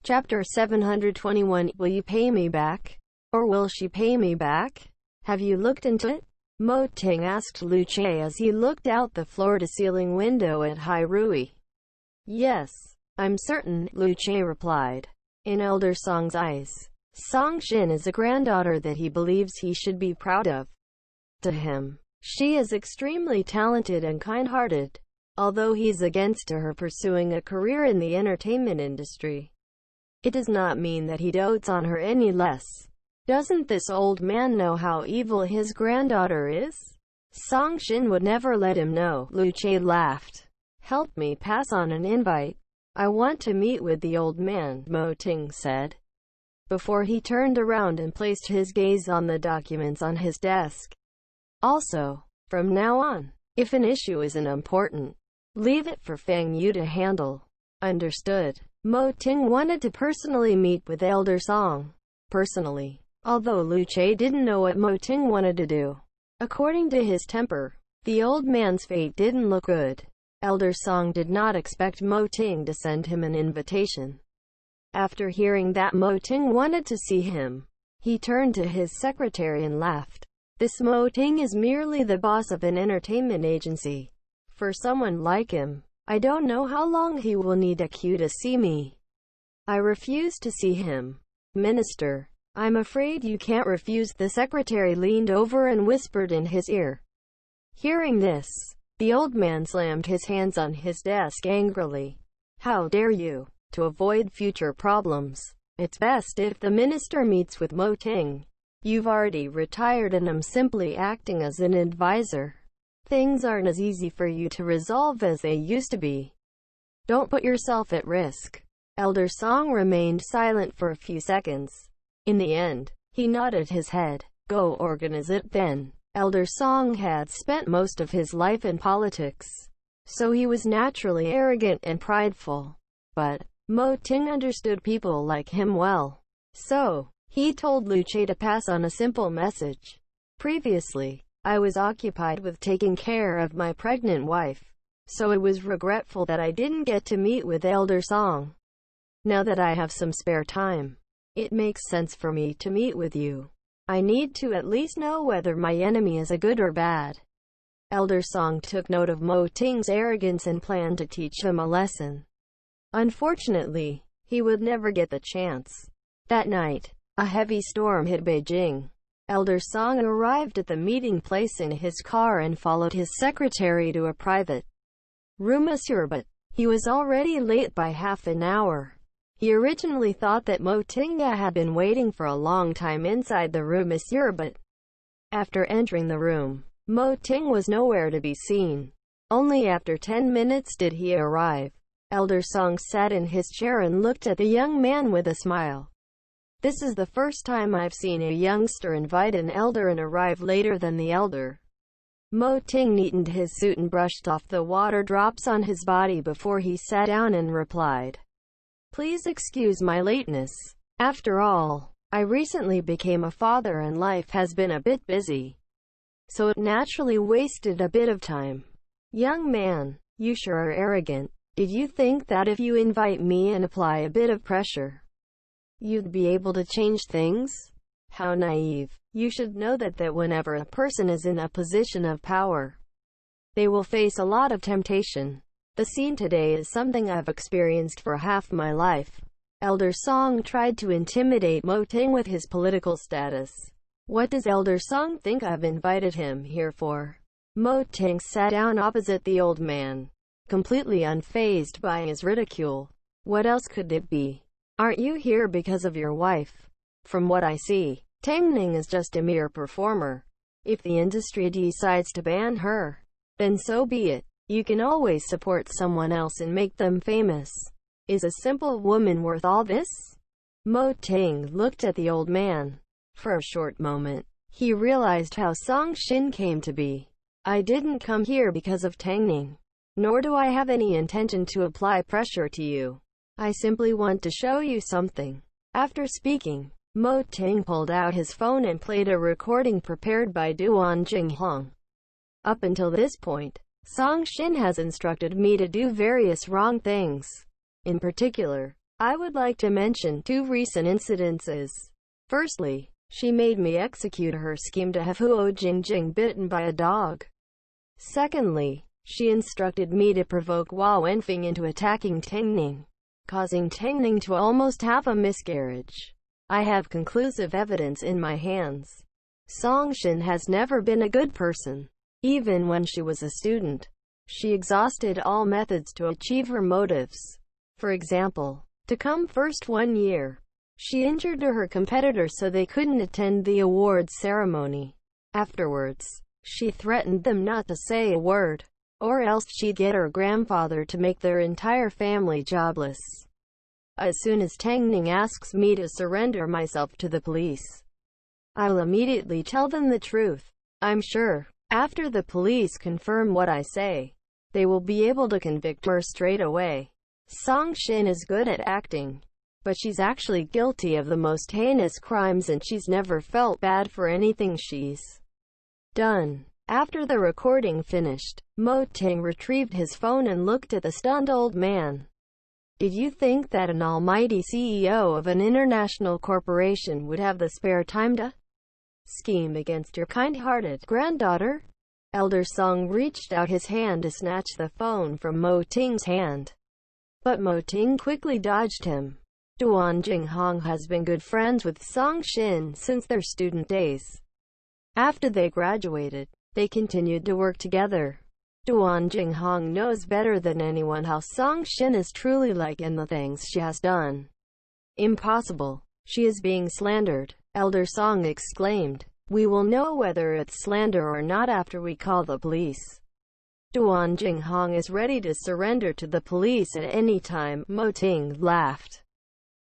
Chapter 721. Will you pay me back? Or will she pay me back? Have you looked into it? Mo Ting asked Lu Che as he looked out the floor-to-ceiling window at Hai Rui. Yes, I'm certain, Lu Che replied. In Elder Song's eyes, Song Shin is a granddaughter that he believes he should be proud of. To him, she is extremely talented and kind-hearted, although he's against her pursuing a career in the entertainment industry. It does not mean that he dotes on her any less. Doesn't this old man know how evil his granddaughter is? Song Shin would never let him know. Lu Che laughed. Help me pass on an invite. I want to meet with the old man, Mo Ting said, before he turned around and placed his gaze on the documents on his desk. Also, from now on, if an issue isn't important, leave it for Fang Yu to handle. Understood. Mo Ting wanted to personally meet with Elder Song. Personally. Although Lu Che didn't know what Mo Ting wanted to do. According to his temper, the old man's fate didn't look good. Elder Song did not expect Mo Ting to send him an invitation. After hearing that Mo Ting wanted to see him, he turned to his secretary and laughed. This Mo Ting is merely the boss of an entertainment agency. For someone like him, I don't know how long he will need a cue to see me. I refuse to see him. Minister, I'm afraid you can't refuse. The secretary leaned over and whispered in his ear. Hearing this, the old man slammed his hands on his desk angrily. How dare you? To avoid future problems, it's best if the minister meets with Mo Ting. You've already retired and I'm simply acting as an advisor. Things aren't as easy for you to resolve as they used to be. Don't put yourself at risk. Elder Song remained silent for a few seconds. In the end, he nodded his head. Go organize it then. Elder Song had spent most of his life in politics, so he was naturally arrogant and prideful. But Mo Ting understood people like him well. So, he told Lu Che to pass on a simple message. Previously, I was occupied with taking care of my pregnant wife, so it was regretful that I didn't get to meet with Elder Song. Now that I have some spare time, it makes sense for me to meet with you. I need to at least know whether my enemy is a good or bad. Elder Song took note of Mo Ting's arrogance and planned to teach him a lesson. Unfortunately, he would never get the chance. That night, a heavy storm hit Beijing. Elder Song arrived at the meeting place in his car and followed his secretary to a private room. But he was already late by half an hour. He originally thought that Mo Ting had been waiting for a long time inside the room. But after entering the room, Mo Ting was nowhere to be seen. Only after 10 minutes did he arrive. Elder Song sat in his chair and looked at the young man with a smile. This is the first time I've seen a youngster invite an elder and arrive later than the elder. Mo Ting neatened his suit and brushed off the water drops on his body before he sat down and replied, Please excuse my lateness. After all, I recently became a father and life has been a bit busy, so it naturally wasted a bit of time. Young man, you sure are arrogant. Did you think that if you invite me and apply a bit of pressure, you'd be able to change things? How naive. You should know that whenever a person is in a position of power, they will face a lot of temptation. The scene today is something I've experienced for half my life. Elder Song tried to intimidate Mo Ting with his political status. What does Elder Song think I've invited him here for? Mo Ting sat down opposite the old man, completely unfazed by his ridicule. What else could it be? Aren't you here because of your wife? From what I see, Tang Ning is just a mere performer. If the industry decides to ban her, then so be it. You can always support someone else and make them famous. Is a simple woman worth all this? Mo Ting looked at the old man. For a short moment, he realized how Song Shin came to be. I didn't come here because of Tang Ning, nor do I have any intention to apply pressure to you. I simply want to show you something. After speaking, Mo Ting pulled out his phone and played a recording prepared by Duan Jinghong. Up until this point, Song Shin has instructed me to do various wrong things. In particular, I would like to mention two recent incidences. Firstly, she made me execute her scheme to have Huo Jingjing bitten by a dog. Secondly, she instructed me to provoke Hua Wenfeng into attacking Tengning, causing Tengning to almost have a miscarriage. I have conclusive evidence in my hands. Song Shin has never been a good person. Even when she was a student, she exhausted all methods to achieve her motives. For example, to come first one year, she injured her competitor so they couldn't attend the awards ceremony. Afterwards, she threatened them not to say a word, or else she'd get her grandfather to make their entire family jobless. As soon as Tengning asks me to surrender myself to the police, I'll immediately tell them the truth. I'm sure, after the police confirm what I say, they will be able to convict her straight away. Song Shin is good at acting, but she's actually guilty of the most heinous crimes and she's never felt bad for anything she's done. After the recording finished, Mo Ting retrieved his phone and looked at the stunned old man. Did you think that an almighty CEO of an international corporation would have the spare time to scheme against your kind-hearted granddaughter? Elder Song reached out his hand to snatch the phone from Mo Ting's hand, but Mo Ting quickly dodged him. Duan Jinghong has been good friends with Song Shin since their student days. After they graduated, they continued to work together. Duan Jinghong knows better than anyone how Song Shin is truly like and the things she has done. Impossible. She is being slandered, Elder Song exclaimed. We will know whether it's slander or not after we call the police. Duan Jinghong is ready to surrender to the police at any time, Mo Ting laughed.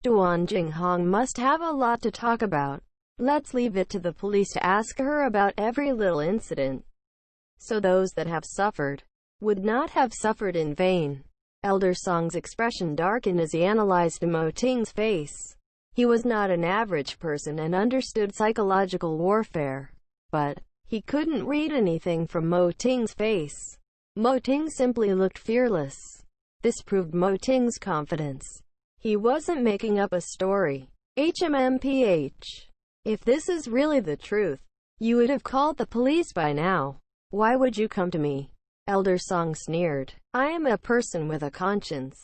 Duan Jinghong must have a lot to talk about. Let's leave it to the police to ask her about every little incident, so those that have suffered would not have suffered in vain. Elder Song's expression darkened as he analyzed Mo Ting's face. He was not an average person and understood psychological warfare, but he couldn't read anything from Mo Ting's face. Mo Ting simply looked fearless. This proved Mo Ting's confidence. He wasn't making up a story. HMMPH. If this is really the truth, you would have called the police by now. Why would you come to me? Elder Song sneered. I am a person with a conscience.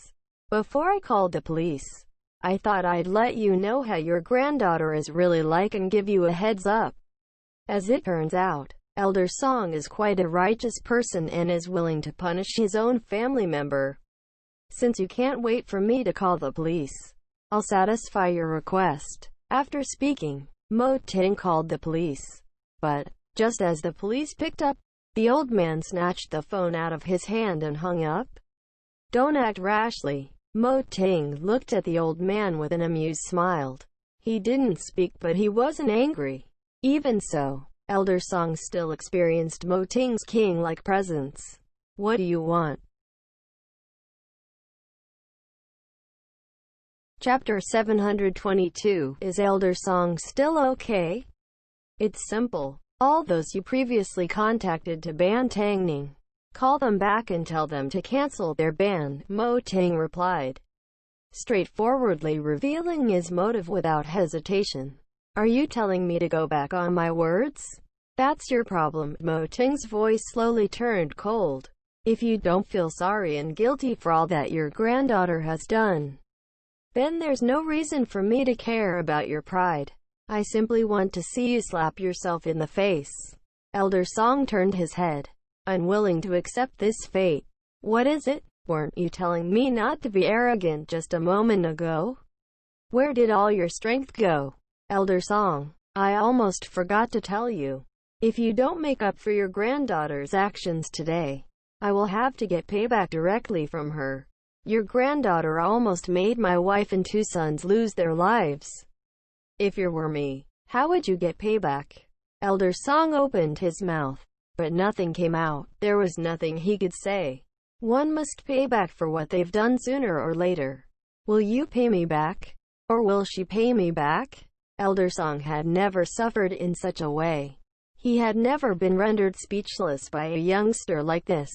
Before I called the police, I thought I'd let you know how your granddaughter is really like and give you a heads up. As it turns out, Elder Song is quite a righteous person and is willing to punish his own family member. Since you can't wait for me to call the police, I'll satisfy your request. After speaking, Mo Ting called the police. But, just as the police picked up, the old man snatched the phone out of his hand and hung up. Don't act rashly. Mo Ting looked at the old man with an amused smile. He didn't speak but he wasn't angry. Even so, Elder Song still experienced Mo Ting's king-like presence. What do you want? Chapter 722. Is Elder Song still okay? It's simple. All those you previously contacted to ban Tangning, call them back and tell them to cancel their ban, Mo Ting replied, straightforwardly revealing his motive without hesitation. Are you telling me to go back on my words? That's your problem. Mo Ting's voice slowly turned cold. If you don't feel sorry and guilty for all that your granddaughter has done, then there's no reason for me to care about your pride. I simply want to see you slap yourself in the face. Elder Song turned his head, unwilling to accept this fate. What is it? Weren't you telling me not to be arrogant just a moment ago? Where did all your strength go? Elder Song, I almost forgot to tell you. If you don't make up for your granddaughter's actions today, I will have to get payback directly from her. Your granddaughter almost made my wife and 2 sons lose their lives. If you were me, how would you get payback? Elder Song opened his mouth, but nothing came out. There was nothing he could say. One must pay back for what they've done sooner or later. Will you pay me back? Or will she pay me back? Elder Song had never suffered in such a way. He had never been rendered speechless by a youngster like this.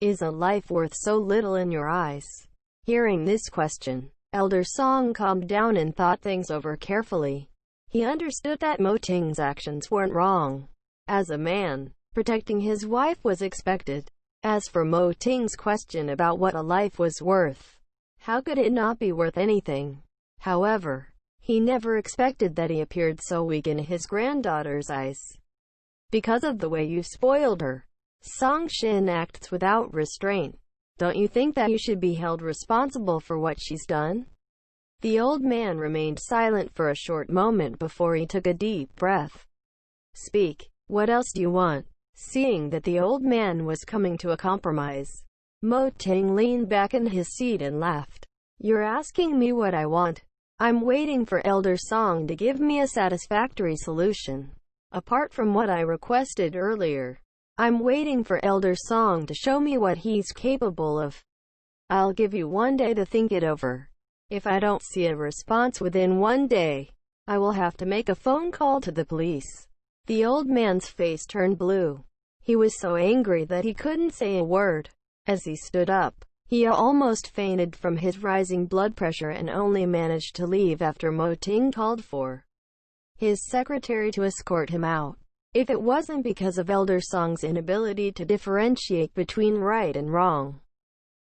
Is a life worth so little in your eyes? Hearing this question, Elder Song calmed down and thought things over carefully. He understood that Mo Ting's actions weren't wrong. As a man, protecting his wife was expected. As for Mo Ting's question about what a life was worth, how could it not be worth anything? However, he never expected that he appeared so weak in his granddaughter's eyes. Because of the way you spoiled her. Song Shin acts without restraint. Don't you think that you should be held responsible for what she's done? The old man remained silent for a short moment before he took a deep breath. Speak. What else do you want? Seeing that the old man was coming to a compromise, Mo Ting leaned back in his seat and laughed. You're asking me what I want? I'm waiting for Elder Song to give me a satisfactory solution. Apart from what I requested earlier, I'm waiting for Elder Song to show me what he's capable of. I'll give you 1 day to think it over. If I don't see a response within 1 day, I will have to make a phone call to the police. The old man's face turned blue. He was so angry that he couldn't say a word. As he stood up, he almost fainted from his rising blood pressure and only managed to leave after Mo Ting called for his secretary to escort him out. If it wasn't because of Elder Song's inability to differentiate between right and wrong,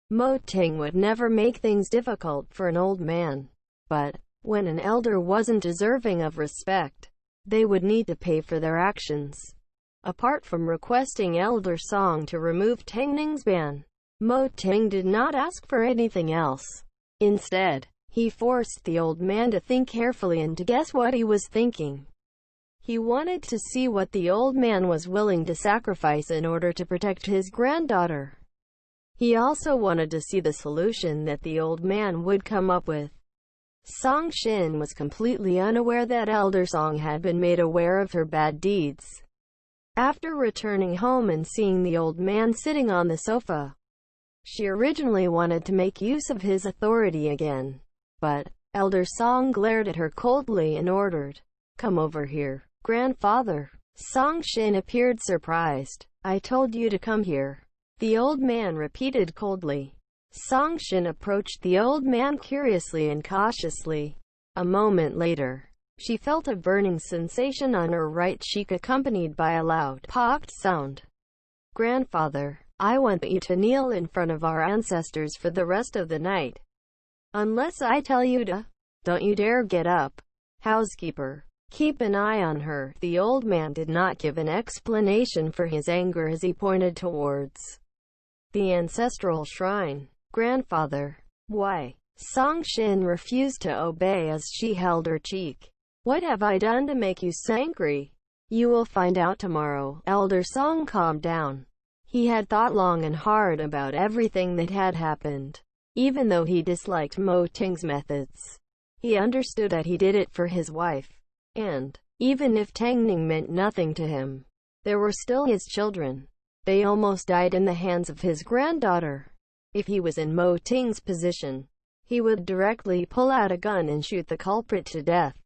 Mo Ting would never make things difficult for an old man. But when an elder wasn't deserving of respect, they would need to pay for their actions. Apart from requesting Elder Song to remove Tang Ning's ban, Mo Ting did not ask for anything else. Instead, he forced the old man to think carefully and to guess what he was thinking. He wanted to see what the old man was willing to sacrifice in order to protect his granddaughter. He also wanted to see the solution that the old man would come up with. Song Shin was completely unaware that Elder Song had been made aware of her bad deeds. After returning home and seeing the old man sitting on the sofa, she originally wanted to make use of his authority again. But Elder Song glared at her coldly and ordered, "Come over here, grandfather." Song Shin appeared surprised. "I told you to come here," the old man repeated coldly. Song Shin approached the old man curiously and cautiously. A moment later, she felt a burning sensation on her right cheek accompanied by a loud, popped sound. "Grandfather, I want you to kneel in front of our ancestors for the rest of the night. Unless I tell you to. Don't you dare get up. Housekeeper, keep an eye on her." The old man did not give an explanation for his anger as he pointed towards the ancestral shrine. "Grandfather." "Why?" Song Shin refused to obey as she held her cheek. "What have I done to make you so angry?" "You will find out tomorrow." Elder Song calmed down. He had thought long and hard about everything that had happened. Even though he disliked Mo Ting's methods, he understood that he did it for his wife. And even if Tang Ning meant nothing to him, there were still his children. They almost died in the hands of his granddaughter. If he was in Mo Ting's position, he would directly pull out a gun and shoot the culprit to death.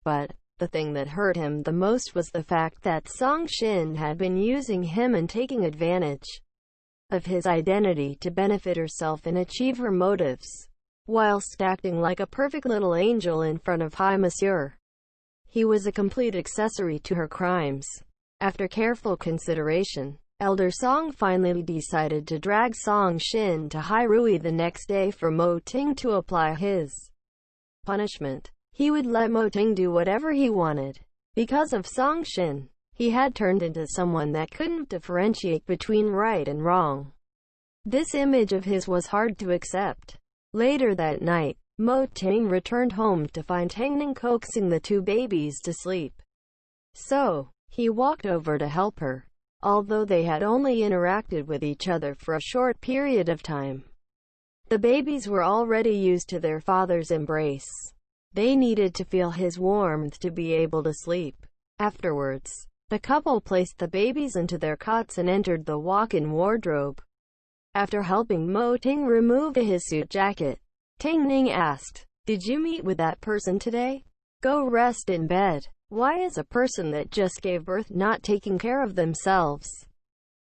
But the thing that hurt him the most was the fact that Song Shin had been using him and taking advantage of his identity to benefit herself and achieve her motives, whilst acting like a perfect little angel in front of High Monsieur. He was a complete accessory to her crimes. After careful consideration, Elder Song finally decided to drag Song Shin to Hai Rui the next day for Mo Ting to apply his punishment. He would let Mo Ting do whatever he wanted. Because of Song Shin, he had turned into someone that couldn't differentiate between right and wrong. This image of his was hard to accept. Later that night, Mo Ting returned home to find Tang Ning coaxing the two babies to sleep. So, he walked over to help her. Although they had only interacted with each other for a short period of time, the babies were already used to their father's embrace. They needed to feel his warmth to be able to sleep. Afterwards, the couple placed the babies into their cots and entered the walk-in wardrobe. After helping Mo Ting remove his suit jacket, Tang Ning asked, "Did you meet with that person today? Go rest in bed. Why is a person that just gave birth not taking care of themselves?"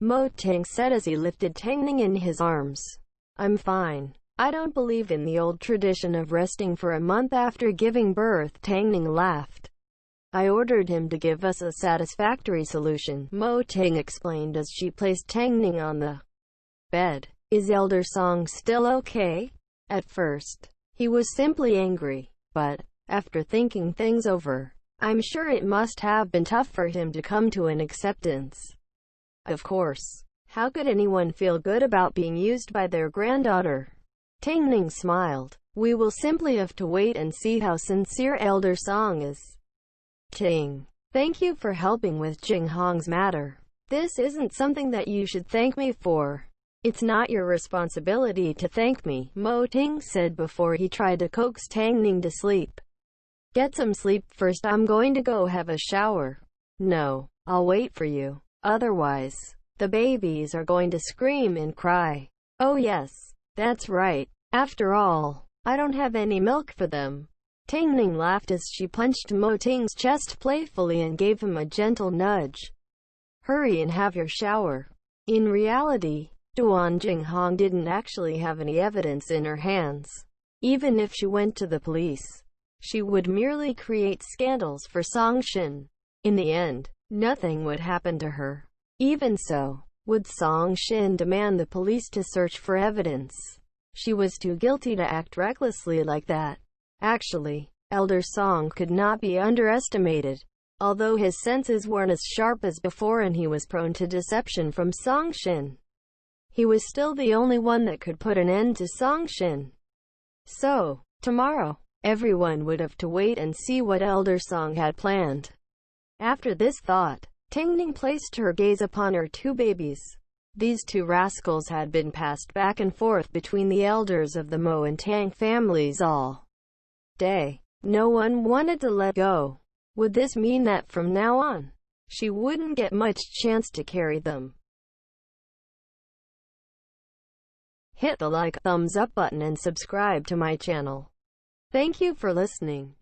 Mo Ting said as he lifted Tang Ning in his arms. "I'm fine. I don't believe in the old tradition of resting for a month after giving birth, Tang Ning laughed. I ordered him to give us a satisfactory solution, Mo Ting explained as she placed Tang Ning on the bed. Is Elder Song still okay? At first, he was simply angry, but, after thinking things over, I'm sure it must have been tough for him to come to an acceptance. Of course. How could anyone feel good about being used by their granddaughter? Tang Ning smiled. We will simply have to wait and see how sincere Elder Song is. Ting. Thank you for helping with Jing Hong's matter. This isn't something that you should thank me for. It's not your responsibility to thank me, Mo Ting said before he tried to coax Tang Ning to sleep. Get some sleep first. I'm going to go have a shower. No, I'll wait for you. Otherwise, the babies are going to scream and cry. Oh yes, that's right. After all, I don't have any milk for them. Tang Ning laughed as she punched Mo Ting's chest playfully and gave him a gentle nudge. Hurry and have your shower. In reality, Duan Jinghong didn't actually have any evidence in her hands. Even if she went to the police, she would merely create scandals for Song Shin. In the end, nothing would happen to her. Even so, would Song Shin demand the police to search for evidence? She was too guilty to act recklessly like that. Actually, Elder Song could not be underestimated. Although his senses weren't as sharp as before and he was prone to deception from Song Shin, he was still the only one that could put an end to Song Shin. So, tomorrow, everyone would have to wait and see what Elder Song had planned. After this thought, Tang Ning placed her gaze upon her two babies. These two rascals had been passed back and forth between the elders of the Mo and Tang families all day. No one wanted to let go. Would this mean that from now on, she wouldn't get much chance to carry them? Hit the like, thumbs up button and subscribe to my channel. Thank you for listening.